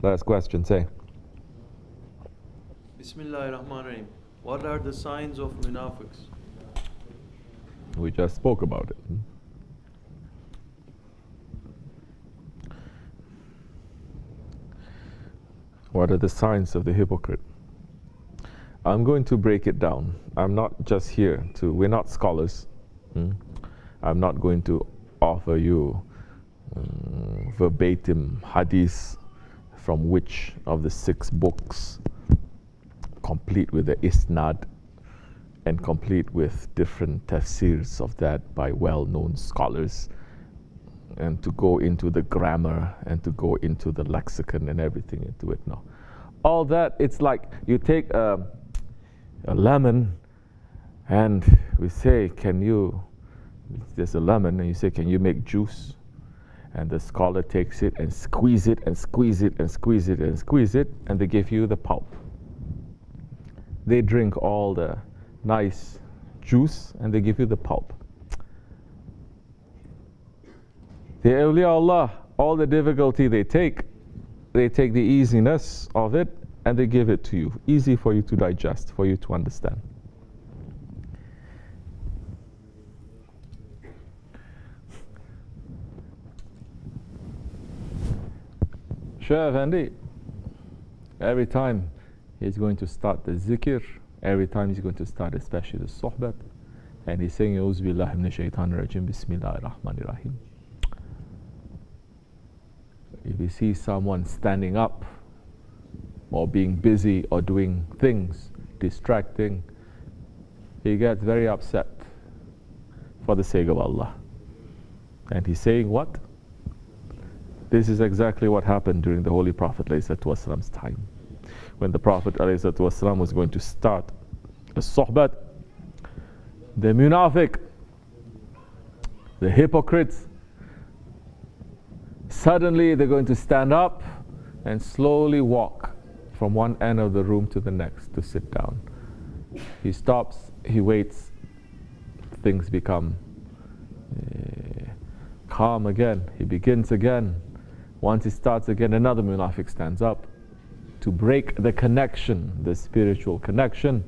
Last question, say. Bismillahirrahmanirrahim. What are the signs of munafiqs? We just spoke about it. What are the signs of the hypocrite? I'm going to break it down. I'm not just here to, we're not scholars. I'm not going to offer you verbatim hadith from which of the 6 books, complete with the isnad and complete with different tafsirs of that by well-known scholars, and to go into the grammar and to go into the lexicon and everything into it. No. All that, it's like you take a lemon and we say, there's a lemon and you say, can you make juice? And the scholar takes it and squeeze it and squeeze it and squeeze it and squeeze it, and they give you the pulp. They drink all the nice juice and they give you the pulp. The awliya Allah, all the difficulty they take the easiness of it and they give it to you. Easy for you to digest, for you to understand. Shaykh Effendi, every time he's going to start the zikr, every time he's going to start especially the sohbat, and he's saying, Auzu billahi minash shaitanir rajim, Bismillahir Rahmanir Rahim. If you see someone standing up or being busy or doing things, distracting, he gets very upset for the sake of Allah. And he's saying what? This is exactly what happened during the Holy Prophet ﷺ's time. When the Prophet ﷺ was going to start a sohbat, the munafiq, the hypocrites, suddenly they're going to stand up and slowly walk from one end of the room to the next to sit down. He stops, he waits, things become calm again, he begins again. Once he starts again, another munafiq stands up to break the connection, the spiritual connection.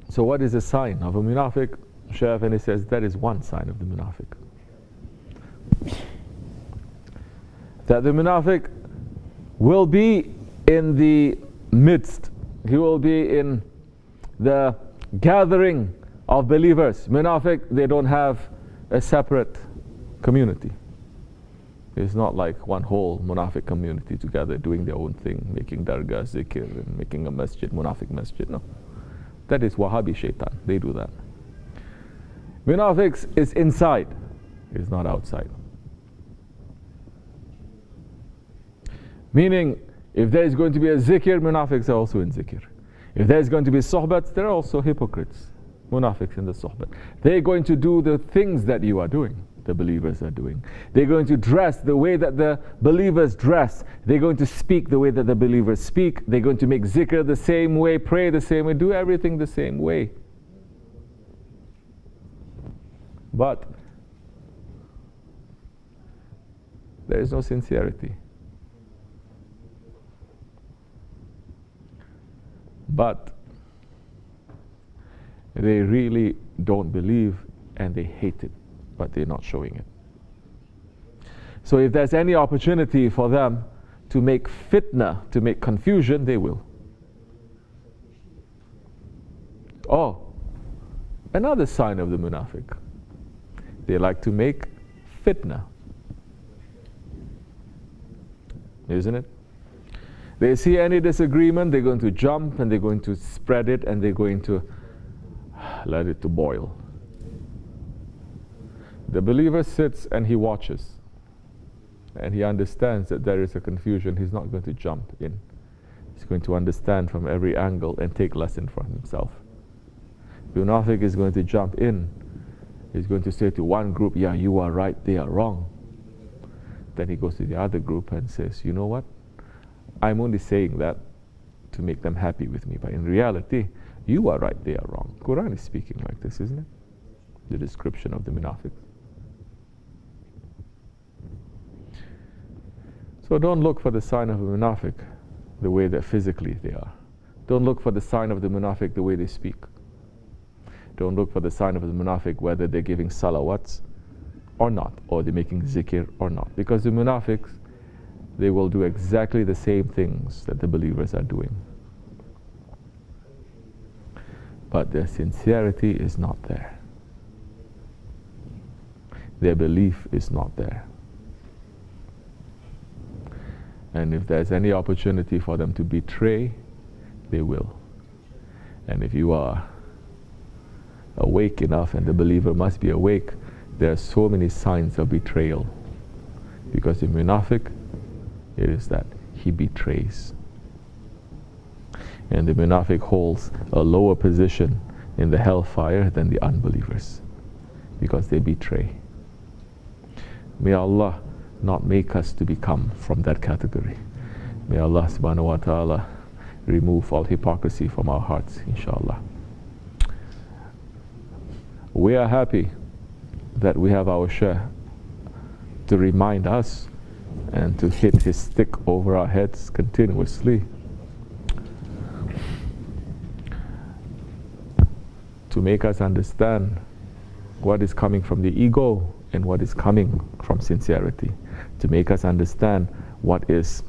So what is a sign of a munafiq? Shaykh Effendi says that is one sign of the munafiq. That the munafiq will be in the midst, he will be in the gathering of believers. Munafiq, they don't have a separate community. It's not like one whole munafiq community together doing their own thing, making dargah, zikr, and making a masjid, munafiq masjid. No. That is Wahhabi shaitan. They do that. Munafiq is inside, is not outside. Meaning, if there is going to be a zikr, munafiqs are also in zikr. If there is going to be sohbats, there are also hypocrites, munafiqs in the sohbat. They're going to do the things that you are doing, the believers are doing. They're going to dress the way that the believers dress. They're going to speak the way that the believers speak. They're going to make zikr the same way, pray the same way, do everything the same way. But there is no sincerity. But they really don't believe and they hate it, but they're not showing it. So if there's any opportunity for them to make fitna, to make confusion, they will. Oh, another sign of the munafiq. They like to make fitna. Isn't it? They see any disagreement, they're going to jump and they're going to spread it and they're going to let it to boil. The believer sits and he watches and he understands that there is a confusion. He's not going to jump in. He's going to understand from every angle and take lesson from himself. The munafiq is going to jump in. He's going to say to one group, yeah, you are right, they are wrong. Then he goes to the other group and says, you know what? I'm only saying that to make them happy with me, but in reality, you are right, they are wrong. Quran is speaking like this, isn't it? The description of the munafiq. So don't look for the sign of a munafiq the way that physically they are. Don't look for the sign of the munafiq the way they speak. Don't look for the sign of the munafiq whether they're giving salawats or not, or they're making zikr or not. Because the munafiqs, they will do exactly the same things that the believers are doing. But their sincerity is not there. Their belief is not there. And if there's any opportunity for them to betray, they will. And if you are awake enough, and the believer must be awake, there are so many signs of betrayal. Because the munafiq, it is that he betrays. And the munafiq holds a lower position in the hellfire than the unbelievers, because they betray. May Allah not make us to become from that category. May Allah subhanahu wa ta'ala remove all hypocrisy from our hearts, inshallah. We are happy that we have our Shaykh to remind us and to hit his stick over our heads continuously, to make us understand what is coming from the ego and what is coming from sincerity, to make us understand what is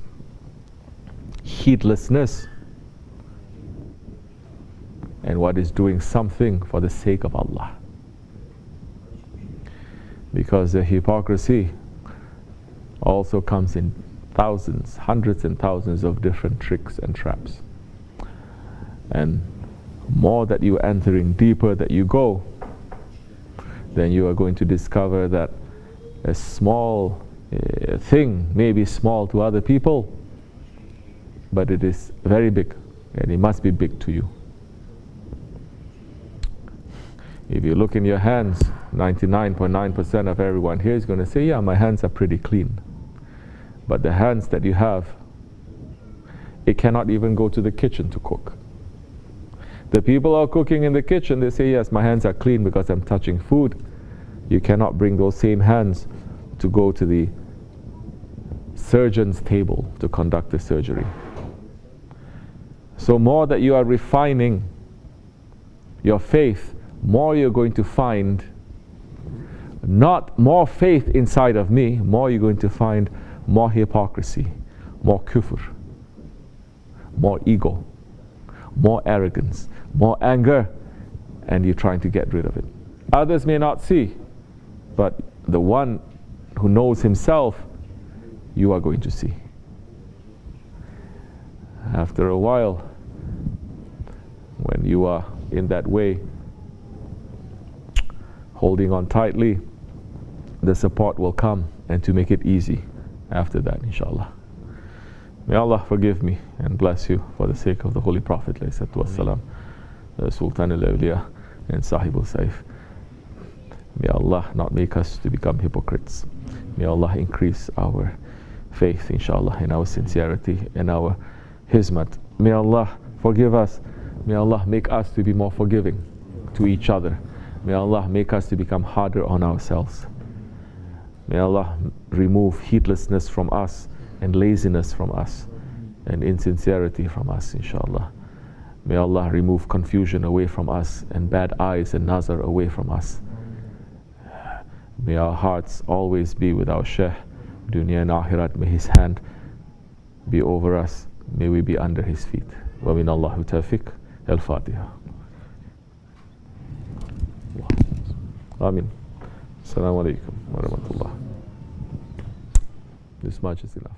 heedlessness and what is doing something for the sake of Allah. Because the hypocrisy also comes in thousands, hundreds and thousands of different tricks and traps. And more that you enter in, deeper that you go, then you are going to discover that a small thing may be small to other people, but it is very big, and it must be big to you. If you look in your hands, 99.9% of everyone here is going to say, yeah, my hands are pretty clean. But the hands that you have, it cannot even go to the kitchen to cook. The people are cooking in the kitchen, they say, yes, my hands are clean because I'm touching food. You cannot bring those same hands to go to the surgeon's table to conduct the surgery. So more that you are refining your faith, more you're going to find not more faith inside of me, more you're going to find more hypocrisy, more kufr, more ego, more arrogance, more anger, and you're trying to get rid of it. Others may not see, but the one who knows himself, you are going to see. After a while, when you are in that way, holding on tightly, the support will come, and to make it easy after that, inshallah. May Allah forgive me and bless you for the sake of the Holy Prophet ﷺ, Sultan al-Awliya and Sahib al-Saif. May Allah not make us to become hypocrites. May Allah increase our faith, inshallah, and our sincerity and our hizmat. May Allah forgive us. May Allah make us to be more forgiving to each other. May Allah make us to become harder on ourselves. May Allah remove heedlessness from us and laziness from us and insincerity from us, inshallah. May Allah remove confusion away from us and bad eyes and nazar away from us. May our hearts always be with our Shaykh, dunya and akhirat. May his hand be over us. May we be under his feet. Wa min Allahu tawfiq. Al-Fatiha. Amin. Assalamu alaikum wa rahmatullah. This much is enough.